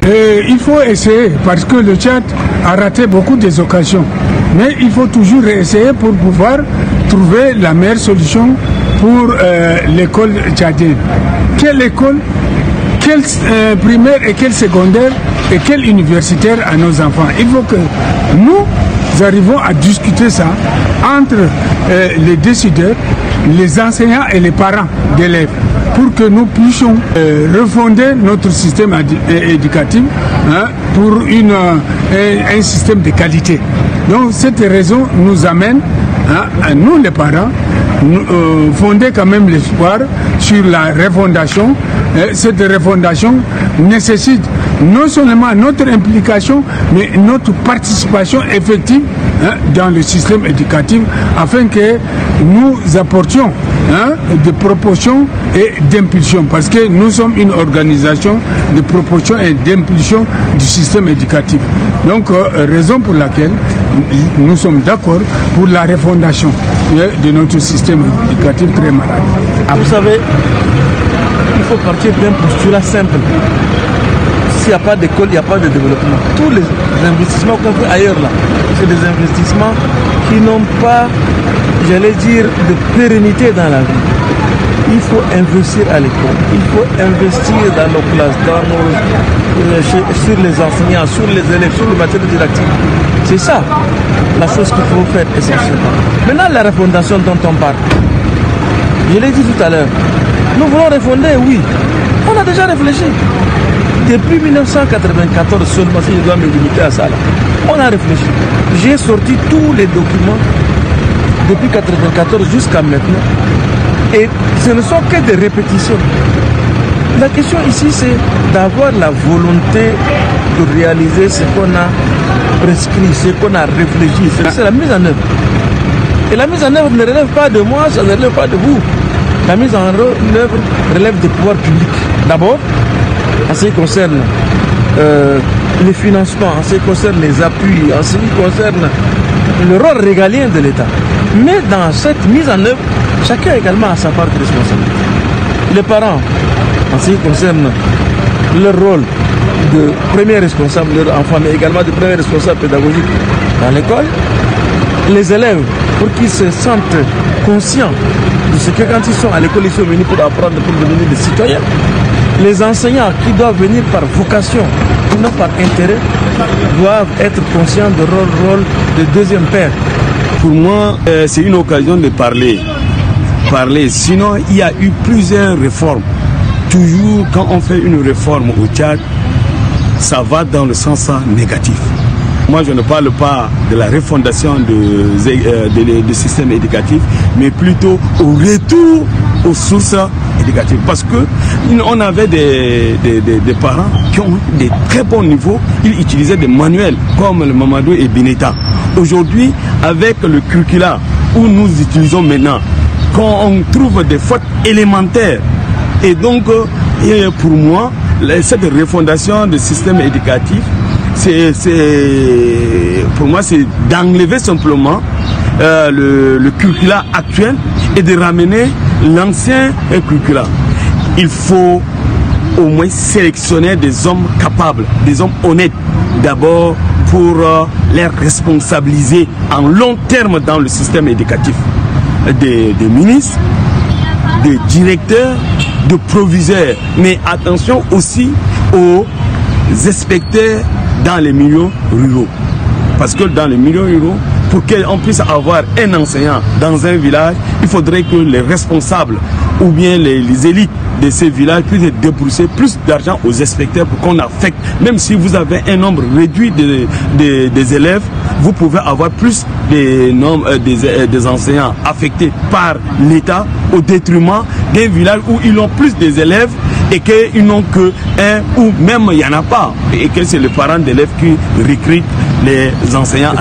Il faut essayer, parce que le Tchad a raté beaucoup des occasions. Mais il faut toujours essayer pour pouvoir trouver la meilleure solution pour l'école tchadienne. Quelle école, quelle primaire et quelle secondaire et quelle universitaire à nos enfants? Il faut que nous arrivons à discuter ça entre les décideurs, les enseignants et les parents d'élèves, pour que nous puissions refonder notre système éducatif pour un système de qualité. Donc cette raison nous amène, nous les parents, fonder quand même l'espoir sur la refondation. Cette refondation nécessite non seulement notre implication, mais notre participation effective dans le système éducatif, afin que nous apportions de proportion et d'impulsion, parce que nous sommes une organisation de proportion et d'impulsion du système éducatif. Donc, raison pour laquelle nous sommes d'accord pour la refondation de notre système éducatif très malade. Vous savez, il faut partir d'un postulat simple. S'il n'y a pas d'école, il n'y a pas de développement. Tous les investissements qu'on fait ailleurs, là, c'est des investissements qui n'ont pas, j'allais dire, de pérennité dans la vie. Il faut investir à l'école, il faut investir dans nos classes, sur les enseignants, sur les élèves, sur le matériel didactique. C'est ça la chose qu'il faut faire essentiellement. Maintenant, la refondation dont on parle, je l'ai dit tout à l'heure, nous voulons refonder, oui. On a déjà réfléchi. Depuis 1994 seulement, si je dois me limiter à ça, là, on a réfléchi. J'ai sorti tous les documents depuis 1994 jusqu'à maintenant. Et ce ne sont que des répétitions. La question ici, c'est d'avoir la volonté de réaliser ce qu'on a prescrit, ce qu'on a réfléchi. C'est la mise en œuvre. Et la mise en œuvre ne relève pas de moi, ça ne relève pas de vous. La mise en œuvre relève des pouvoirs publics. D'abord, en ce qui concerne les financements, en ce qui concerne les appuis, en ce qui concerne le rôle régalien de l'État. Mais dans cette mise en œuvre, chacun également a sa part de responsabilité. Les parents, en ce qui concerne leur rôle de premier responsable de leur enfant, mais également de premier responsable pédagogique dans l'école. Les élèves, pour qu'ils se sentent conscients de ce que quand ils sont à l'école, ils sont venus pour apprendre, pour devenir des citoyens. Les enseignants qui doivent venir par vocation, non par intérêt, doivent être conscients de leur rôle de deuxième père. Pour moi, c'est une occasion de parler. Sinon, il y a eu plusieurs réformes. Toujours, quand on fait une réforme au Tchad, ça va dans le sens négatif. Moi, je ne parle pas de la refondation du système éducatif, mais plutôt au retour aux sources éducatives. Parce que on avait des parents qui ont des très bons niveaux. Ils utilisaient des manuels comme le Mamadou et Bineta. Aujourd'hui, avec le curricula où nous utilisons maintenant, quand on trouve des fautes élémentaires, et donc pour moi, cette refondation du système éducatif, pour moi, c'est d'enlever simplement le curricula actuel et de ramener l'ancien curricula. Il faut au moins sélectionner des hommes capables, des hommes honnêtes, d'abord pour les responsabiliser en long terme dans le système éducatif. Des ministres, des directeurs, de proviseurs, mais attention aussi aux inspecteurs dans les milieux ruraux. Parce que dans les milieux ruraux, pour qu'on puisse avoir un enseignant dans un village, il faudrait que les responsables ou bien les élites de ces villages puissent débourser plus d'argent aux inspecteurs pour qu'on affecte. Même si vous avez un nombre réduit des élèves, vous pouvez avoir plus des enseignants affectés par l'État au détriment d'un village où ils ont plus des élèves et qu'ils n'ont que un ou même il n'y en a pas et que c'est le parent d'élèves qui recrute les enseignants.